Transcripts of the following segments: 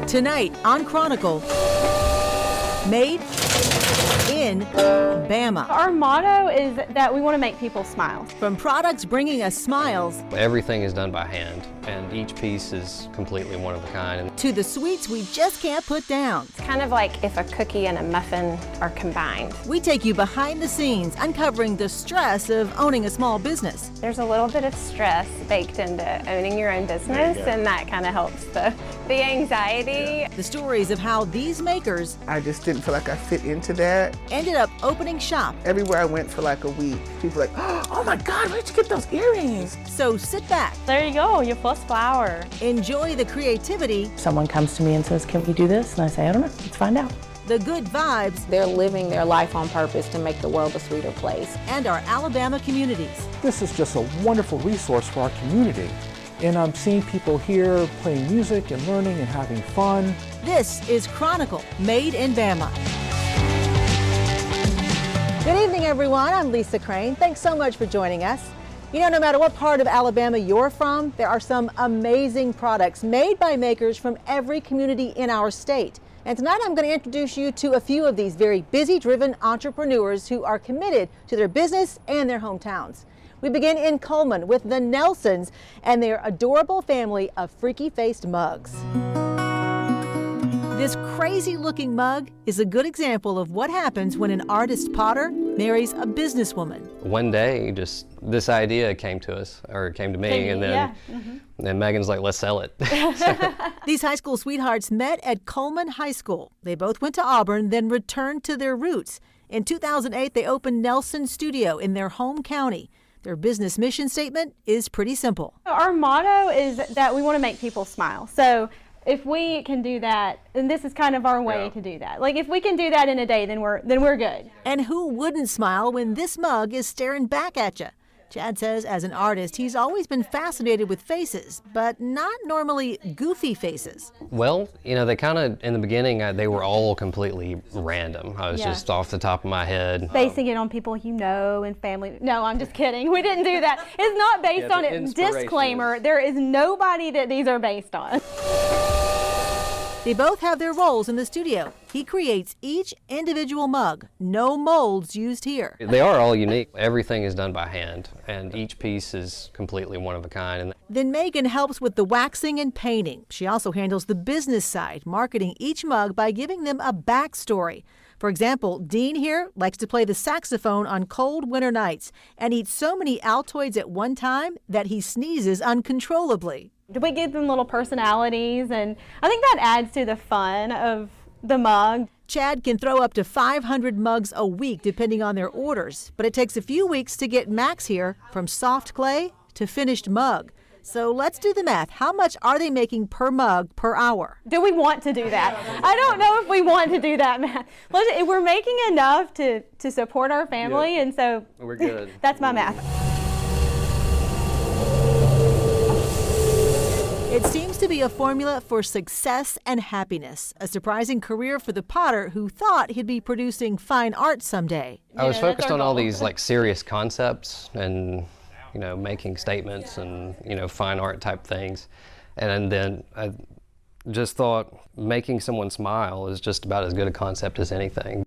Tonight on Chronicle, Made in Bama. Our motto is that we want to make people smile. From products bringing us smiles Everything is done by hand, and each piece is completely one of a kind. to the sweets we just can't put down. It's kind of like if a cookie and a muffin are combined. We take you behind the scenes, uncovering the stress of owning a small business. There's a little bit of stress baked into owning your own business, and that kind of helps the anxiety. The stories of how these makers I just didn't feel like I fit into that. ended up opening shop. Everywhere I went for like a week, people were like, oh my God, where'd you get those earrings? So sit back, There you go, your first flower. enjoy the creativity, Someone comes to me and says, can we do this? And I say, I don't know, let's find out. the good vibes, They're living their life on purpose to make the world a sweeter place. and our Alabama communities. This is just a wonderful resource for our community. And I'm seeing people here playing music and learning and having fun. This is Chronicle, Made in Bama. Good evening, everyone. I'm Lisa Crane. Thanks so much for joining us. You know, no matter what part of Alabama you're from, there are some amazing products made by makers from every community in our state. And tonight I'm going to introduce you to a few of these very busy, driven entrepreneurs who are committed to their business and their hometowns. We begin in Coleman with the Nelsons and their adorable family of freaky-faced mugs. This crazy-looking mug is a good example of what happens when an artist potter marries a businesswoman. One day, just this idea came to us, or came to me, and then Megan's like, let's sell it. These high school sweethearts met at Coleman High School. They both went to Auburn, then returned to their roots. In 2008, they opened Nelson Studio in their home county. Their business mission statement is pretty simple. Our motto is that we want to make people smile. So if we can do that, and this is kind of our way to do that. Like if we can do that in a day, then we're good. And who wouldn't smile when this mug is staring back at you? Chad says as an artist, he's always been fascinated with faces, but not normally goofy faces. Well, you know, they kind of, in the beginning, they were all completely random. I was just off the top of my head. Basing it on people you know and family. No, I'm just kidding. We didn't do that. It's not based on it. Disclaimer, there is nobody that these are based on. They both have their roles in the studio. He creates each individual mug. No molds used here. They are all unique. Everything is done by hand, and each piece is completely one of a kind. And Then Megan helps with the waxing and painting. She also handles the business side, marketing each mug by giving them a backstory. For example, Dean here likes to play the saxophone on cold winter nights and eats so many Altoids at one time that he sneezes uncontrollably. We give them little personalities, and I think that adds to the fun of the mug. Chad can throw up to 500 mugs a week depending on their orders, but it takes a few weeks to get Max here from soft clay to finished mug. So let's do the math. How much are they making per mug per hour? Do we want to do that? I don't know if we want to do that, math. We're making enough to support our family, and so we're good. That's my math. It seems to be a formula for success and happiness, a surprising career for the potter who thought he'd be producing fine art someday. I was focused on all these like serious concepts and, you know, making statements and, you know, fine art type things. And then I just thought making someone smile is just about as good a concept as anything.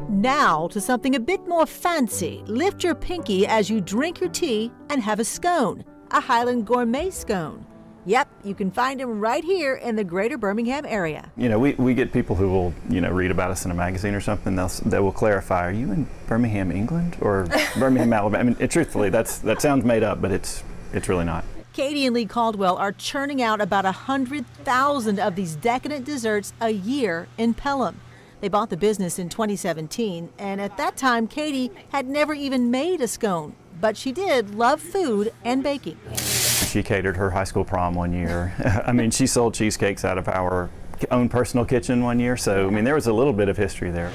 Now to something a bit more fancy. Lift your pinky as you drink your tea and have a scone. A Highland Gourmet scone. Yep, you can find them right here in the greater Birmingham area. You know, we get people who will, you know, read about us in a magazine or something. They will clarify, are you in Birmingham, England, or Birmingham, Alabama? I mean, truthfully, that sounds made up, but it's really not. Katie and Lee Caldwell are churning out about 100,000 of these decadent desserts a year in Pelham. They bought the business in 2017, and at that time, Katie had never even made a scone. But she did love food and baking. She catered her high school prom one year. I mean, she sold cheesecakes out of our own personal kitchen one year. So, I mean, there was a little bit of history there.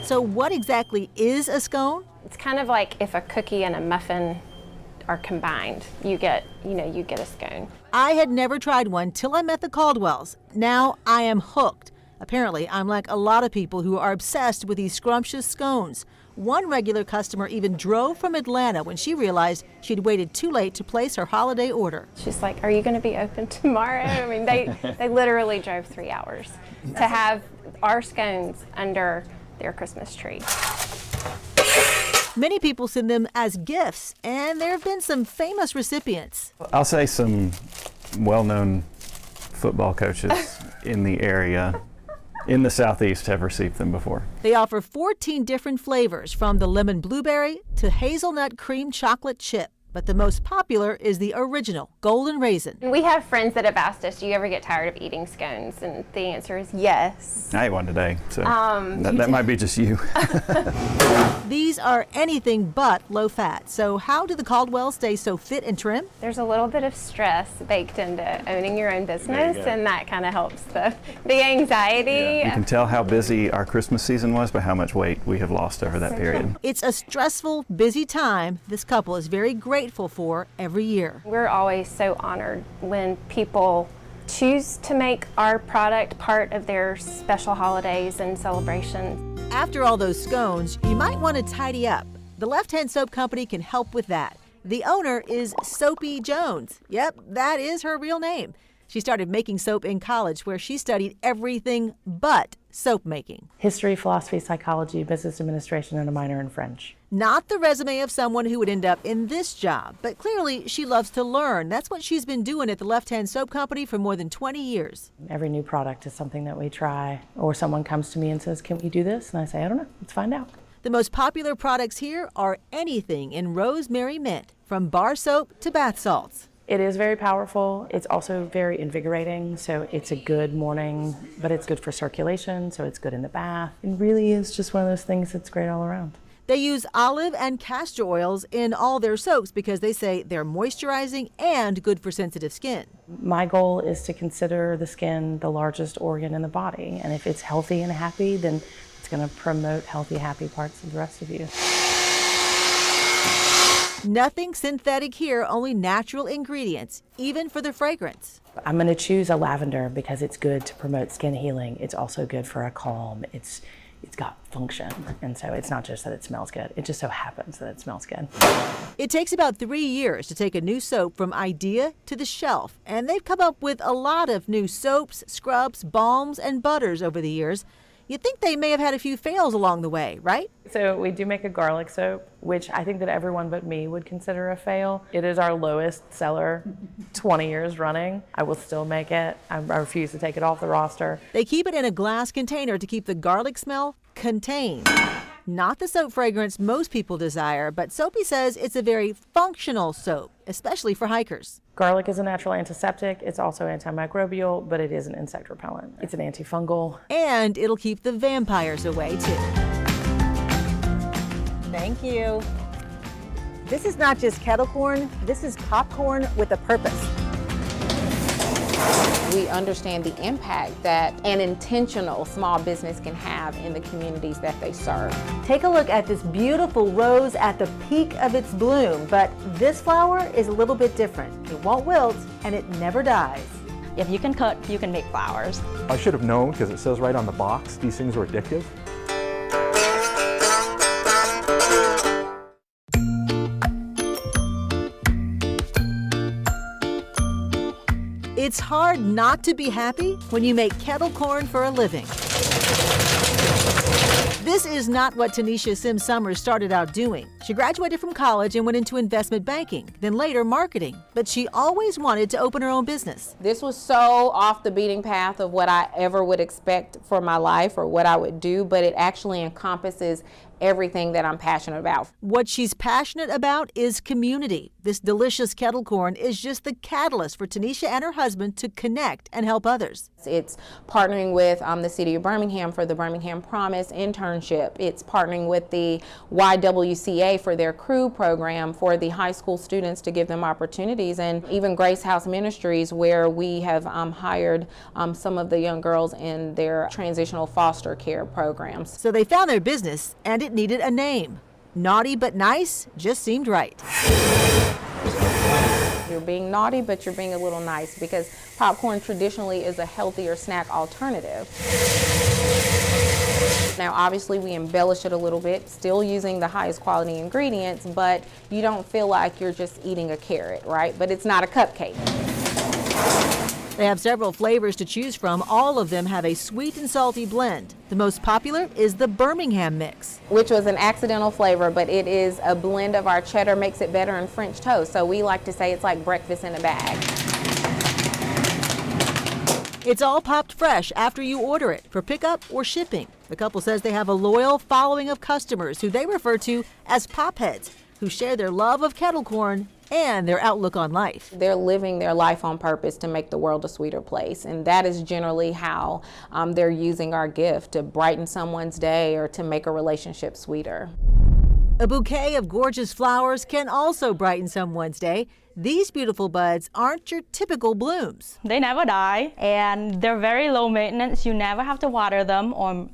So what exactly is a scone? It's kind of like if a cookie and a muffin are combined. You get a scone. I had never tried one till I met the Caldwells. Now I am hooked. Apparently, I'm like a lot of people who are obsessed with these scrumptious scones. One regular customer even drove from Atlanta when she realized she'd waited too late to place her holiday order. She's like, "Are you going to be open tomorrow?" I mean, they literally drove 3 hours to have our scones under their Christmas tree. Many people send them as gifts, and there have been some famous recipients. I'll say some well-known football coaches in the area in the Southeast have received them before. They offer 14 different flavors, from the lemon blueberry to hazelnut cream chocolate chip. But the most popular is the original golden raisin. We have friends that have asked us, "Do you ever get tired of eating scones?" And the answer is yes. I ate one today, so that might be just you. These are anything but low fat. So how do the Caldwells stay so fit and trim? There's a little bit of stress baked into owning your own business, and that kind of helps the anxiety. You can tell how busy our Christmas season was by how much weight we have lost over that period. It's a stressful, busy time this couple is very grateful for every year. We're always so honored when people choose to make our product part of their special holidays and celebrations. After all those scones, you might want to tidy up. The Left Hand Soap Company can help with that. The owner is Soapy Jones. Yep, that is her real name. She started making soap in college, where she studied everything but soap making. History, philosophy, psychology, business administration, and a minor in French. Not the resume of someone who would end up in this job, but clearly she loves to learn. That's what she's been doing at the Left Hand Soap Company for more than 20 years. Every new product is something that we try, or someone comes to me and says, "Can we do this?" And I say, "I don't know, let's find out." The most popular products here are anything in rosemary mint, from bar soap to bath salts. It is very powerful. It's also very invigorating, so it's a good morning, but it's good for circulation, so it's good in the bath. It really is just one of those things that's great all around. They use olive and castor oils in all their soaps because they say they're moisturizing and good for sensitive skin. My goal is to consider the skin the largest organ in the body, and if it's healthy and happy, then it's going to promote healthy, happy parts of the rest of you. Nothing synthetic here, only natural ingredients, even for the fragrance. I'm going to choose a lavender because it's good to promote skin healing. It's also good for a calm. It's got function, and so it's not just that it smells good. It just so happens that it smells good. It takes about 3 years to take a new soap from idea to the shelf, and they've come up with a lot of new soaps, scrubs, balms, and butters over the years. You'd think they may have had a few fails along the way, right? So we do make a garlic soap, which I think that everyone but me would consider a fail. It is our lowest seller, 20 years running. I will still make it. I refuse to take it off the roster. They keep it in a glass container to keep the garlic smell contained. Not the soap fragrance most people desire, but Soapy says it's a very functional soap, especially for hikers. Garlic is a natural antiseptic. It's also antimicrobial, but it is an insect repellent. It's an antifungal. And it'll keep the vampires away, too. Thank you. This is not just kettle corn. This is popcorn with a purpose. We understand the impact that an intentional small business can have in the communities that they serve. Take a look at this beautiful rose at the peak of its bloom, but this flower is a little bit different. It won't wilt, and it never dies. If you can cook, you can make flowers. I should have known, because it says right on the box, these things are addictive. It's hard not to be happy when you make kettle corn for a living. This is not what Tanisha Sims Summers started out doing. She graduated from college and went into investment banking, then later marketing. But she always wanted to open her own business. This was so off the beating path of what I ever would expect for my life or what I would do, but it actually encompasses everything that I'm passionate about. What she's passionate about is community. This delicious kettle corn is just the catalyst for Tanisha and her husband to connect and help others. It's partnering with the City of Birmingham for the Birmingham Promise internship. It's partnering with the YWCA for their crew program for the high school students to give them opportunities, and even Grace House Ministries, where we have hired some of the young girls in their transitional foster care programs. So they found their business, and it needed a name. Naughty but nice just seemed right. You're being naughty, but you're being a little nice, because popcorn traditionally is a healthier snack alternative. Now, obviously, we embellish it a little bit, still using the highest quality ingredients, but you don't feel like you're just eating a carrot, right? But it's not a cupcake. They have several flavors to choose from. All of them have a sweet and salty blend. The most popular is the Birmingham mix, which was an accidental flavor, but it is a blend of our cheddar, makes it better in French toast. So we like to say it's like breakfast in a bag. It's all popped fresh after you order it for pickup or shipping. The couple says they have a loyal following of customers who they refer to as popheads, who share their love of kettle corn and their outlook on life. They're living their life on purpose to make the world a sweeter place, and that is generally how they're using our gift, to brighten someone's day or to make a relationship sweeter. A bouquet of gorgeous flowers can also brighten someone's day. These beautiful buds aren't your typical blooms. They never die, and they're very low maintenance. You never have to water them or,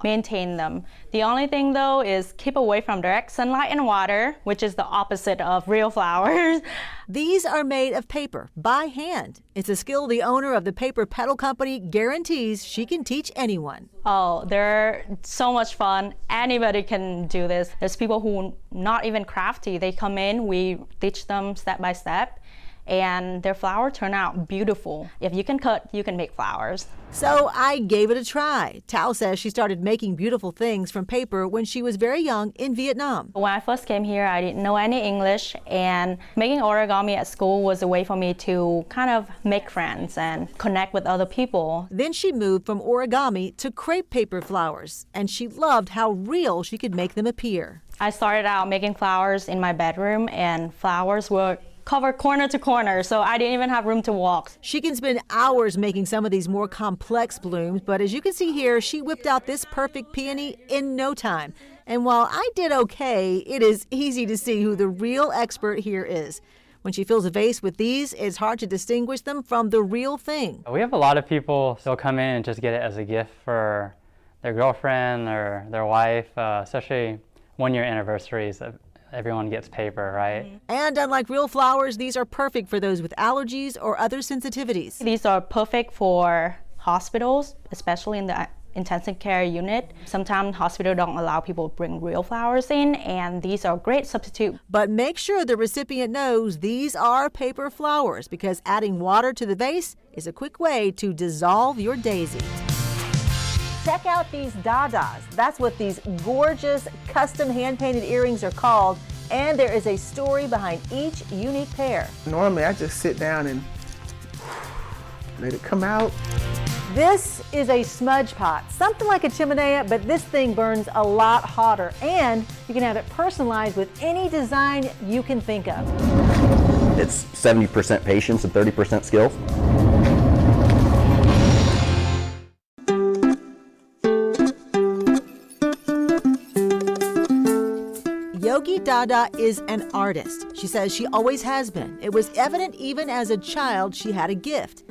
maintain them. The only thing, though, is keep away from direct sunlight and water, which is the opposite of real flowers. These are made of paper by hand. It's a skill the owner of the paper petal company guarantees she can teach anyone. Oh, they're so much fun. Anybody can do this. There's people who not even crafty. They come in, we teach them step by step, and their flowers turn out beautiful. If you can cut, you can make flowers. So I gave it a try. Tao says she started making beautiful things from paper when she was very young in Vietnam. When I first came here, I didn't know any English, and making origami at school was a way for me to kind of make friends and connect with other people. Then she moved from origami to crepe paper flowers, and she loved how real she could make them appear. I started out making flowers in my bedroom, and flowers were covered corner to corner, so I didn't even have room to walk. She can spend hours making some of these more complex blooms, but as you can see here, she whipped out this perfect peony in no time. And while I did okay, it is easy to see who the real expert here is. When she fills a vase with these, it's hard to distinguish them from the real thing. We have a lot of people still come in and just get it as a gift for their girlfriend or their wife, especially one-year anniversaries. Everyone gets paper, right? And unlike real flowers, these are perfect for those with allergies or other sensitivities. These are perfect for hospitals, especially in the intensive care unit. Sometimes hospitals don't allow people to bring real flowers in, and these are a great substitute. But make sure the recipient knows these are paper flowers, because adding water to the vase is a quick way to dissolve your daisy. Check out these dadas. That's what these gorgeous custom hand-painted earrings are called, and there is a story behind each unique pair. Normally I just sit down and let it come out. This is a smudge pot, something like a chimenea, but this thing burns a lot hotter, and you can have it personalized with any design you can think of. It's 70% patience and 30% skills. Yogi Dada is an artist. She says she always has been. It was evident even as a child she had a gift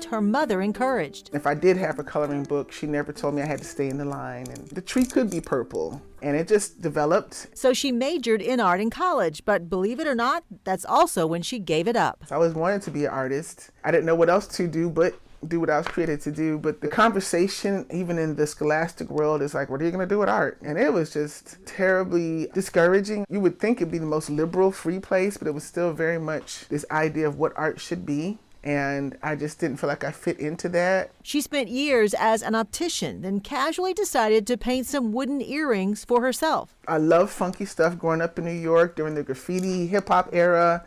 her mother encouraged. If I did have a coloring book, she never told me I had to stay in the line, and the tree could be purple, and it just developed. So she majored in art in college, but believe it or not, that's also when she gave it up. I always wanted to be an artist. I didn't know what else to do but do what I was created to do, but the conversation, even in the scholastic world, is like, what are you going to do with art? And it was just terribly discouraging. You would think it'd be the most liberal, free place, but it was still very much this idea of what art should be. And I just didn't feel like I fit into that. She spent years as an optician, then casually decided to paint some wooden earrings for herself. I loved funky stuff growing up in New York during the graffiti hip-hop era.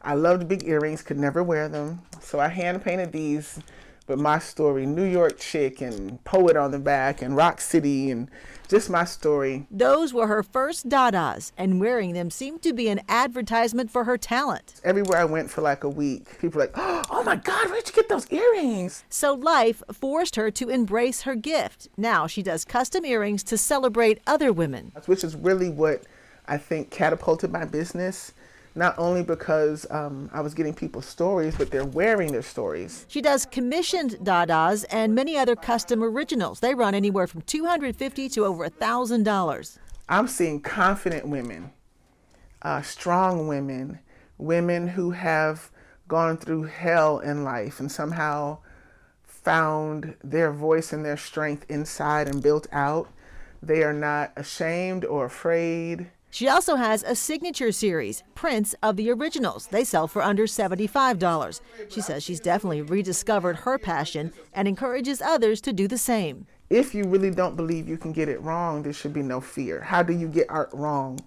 I loved big earrings, could never wear them. So I hand painted these. But my story, New York chick and poet on the back and Rock City and just my story. Those were her first dadas, and wearing them seemed to be an advertisement for her talent. Everywhere I went for like a week, people were like, oh my God, where'd you get those earrings? So life forced her to embrace her gift. Now she does custom earrings to celebrate other women. Which is really what I think catapulted my business. Not only because I was getting people's stories, but they're wearing their stories. She does commissioned dadas and many other custom originals. They run anywhere from $250 to over $1,000. I'm seeing confident women, strong women, women who have gone through hell in life and somehow found their voice and their strength inside and built out. They are not ashamed or afraid. She also has a signature series, prints of the originals. They sell for under $75. She says she's definitely rediscovered her passion and encourages others to do the same. If you really don't believe you can get it wrong, there should be no fear. How do you get art wrong?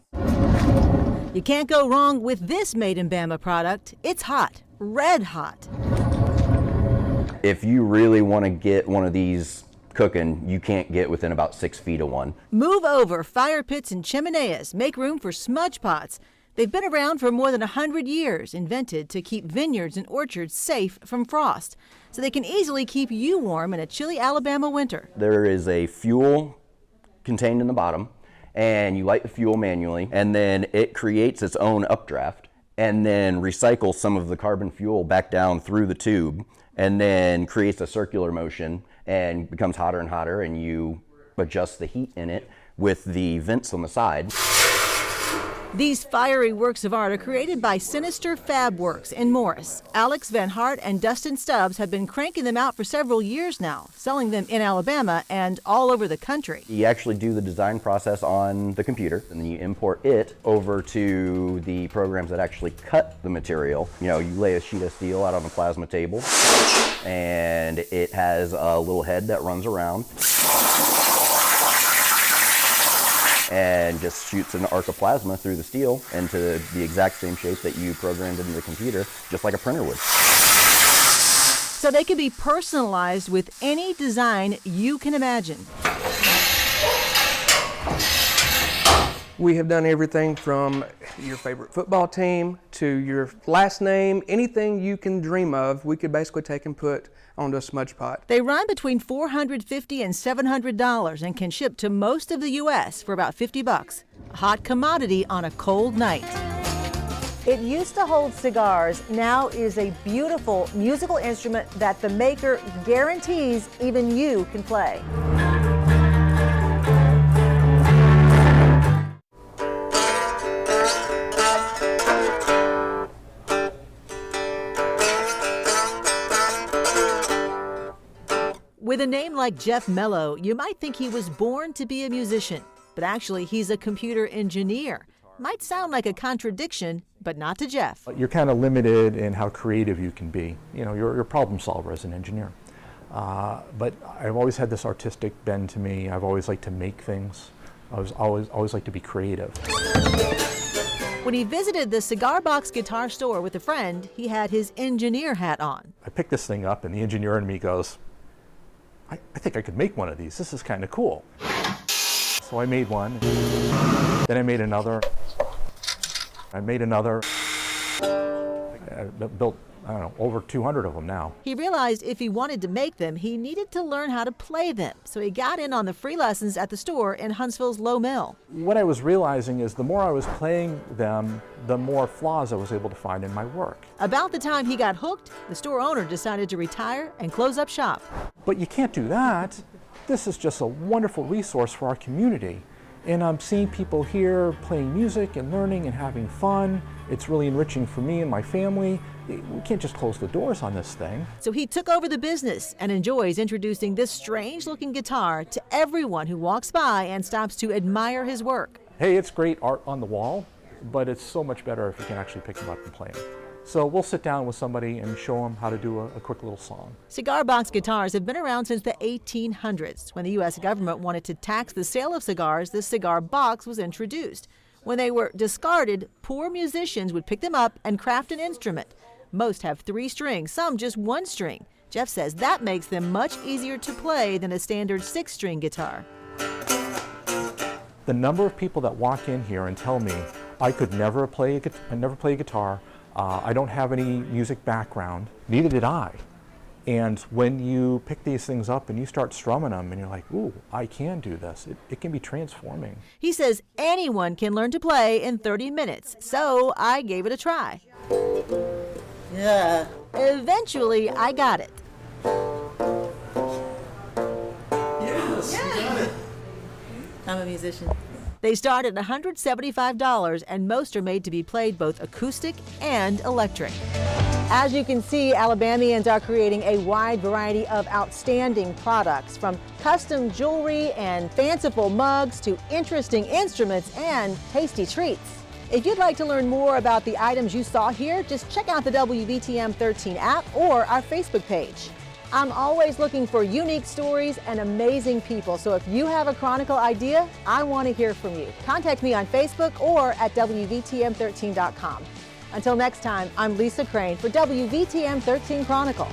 You can't go wrong with this Made in Bama product. It's hot, red hot. If you really want to get one of these cooking, you can't get within about 6 feet of one. Move over fire pits and chimeneas. Make room for smudge pots. They've been around for more than 100 years, invented to keep vineyards and orchards safe from frost, so they can easily keep you warm in a chilly Alabama winter. There is a fuel contained in the bottom, and you light the fuel manually, and then it creates its own updraft, and then recycles some of the carbon fuel back down through the tube, and then creates a circular motion and becomes hotter and hotter, and you adjust the heat in it with the vents on the side. These fiery works of art are created by Sinister Fab Works in Morris. Alex Van Hart and Dustin Stubbs have been cranking them out for several years now, selling them in Alabama and all over the country. You actually do the design process on the computer, and then you import it over to the programs that actually cut the material. You know, you lay a sheet of steel out on a plasma table, and it has a little head that runs around and just shoots an arc of plasma through the steel into the exact same shape that you programmed into the computer, just like a printer would. So they can be personalized with any design you can imagine. We have done everything from your favorite football team to your last name, anything you can dream of, we could basically take and put onto a smudge pot. They run between $450 and $700 and can ship to most of the U.S. for about $50. A hot commodity on a cold night. It used to hold cigars, now is a beautiful musical instrument that the maker guarantees even you can play. With a name like Jeff Mello, you might think he was born to be a musician, but actually he's a computer engineer. Might sound like a contradiction, but not to Jeff. You're kind of limited in how creative you can be. You know, you're a problem solver as an engineer. But I've always had this artistic bend to me. I've always liked to make things. I was always liked to be creative. When he visited the Cigar Box guitar store with a friend, he had his engineer hat on. I picked this thing up and the engineer in me goes, I think I could make one of these. This is kind of cool. So I made one. Then I made another. I made another. I built, I don't know, over 200 of them now. He realized if he wanted to make them, he needed to learn how to play them. So he got in on the free lessons at the store in Huntsville's Low Mill. What I was realizing is the more I was playing them, the more flaws I was able to find in my work. About the time he got hooked, the store owner decided to retire and close up shop. But you can't do that. This is just a wonderful resource for our community. And I'm seeing people here playing music and learning and having fun. It's really enriching for me and my family. We can't just close the doors on this thing. So he took over the business and enjoys introducing this strange-looking guitar to everyone who walks by and stops to admire his work. Hey, it's great art on the wall, but it's so much better if you can actually pick them up and play them. So we'll sit down with somebody and show them how to do a quick little song. Cigar box guitars have been around since the 1800s. When the U.S. government wanted to tax the sale of cigars, the cigar box was introduced. When they were discarded, poor musicians would pick them up and craft an instrument. Most have 3 strings, some just 1 string. Jeff says that makes them much easier to play than a standard 6-string guitar. The number of people that walk in here and tell me, I could never play a guitar, I don't have any music background, neither did I. And when you pick these things up and you start strumming them and you're like, ooh, I can do this, it can be transforming. He says anyone can learn to play in 30 minutes, so I gave it a try. Yeah. Eventually, I got it. Yes, you got it. I'm a musician. They start at $175, and most are made to be played both acoustic and electric. As you can see, Alabamians are creating a wide variety of outstanding products, from custom jewelry and fanciful mugs to interesting instruments and tasty treats. If you'd like to learn more about the items you saw here, just check out the WVTM 13 app or our Facebook page. I'm always looking for unique stories and amazing people, so if you have a Chronicle idea, I want to hear from you. Contact me on Facebook or at WVTM13.com. Until next time, I'm Lisa Crane for WVTM 13 Chronicle.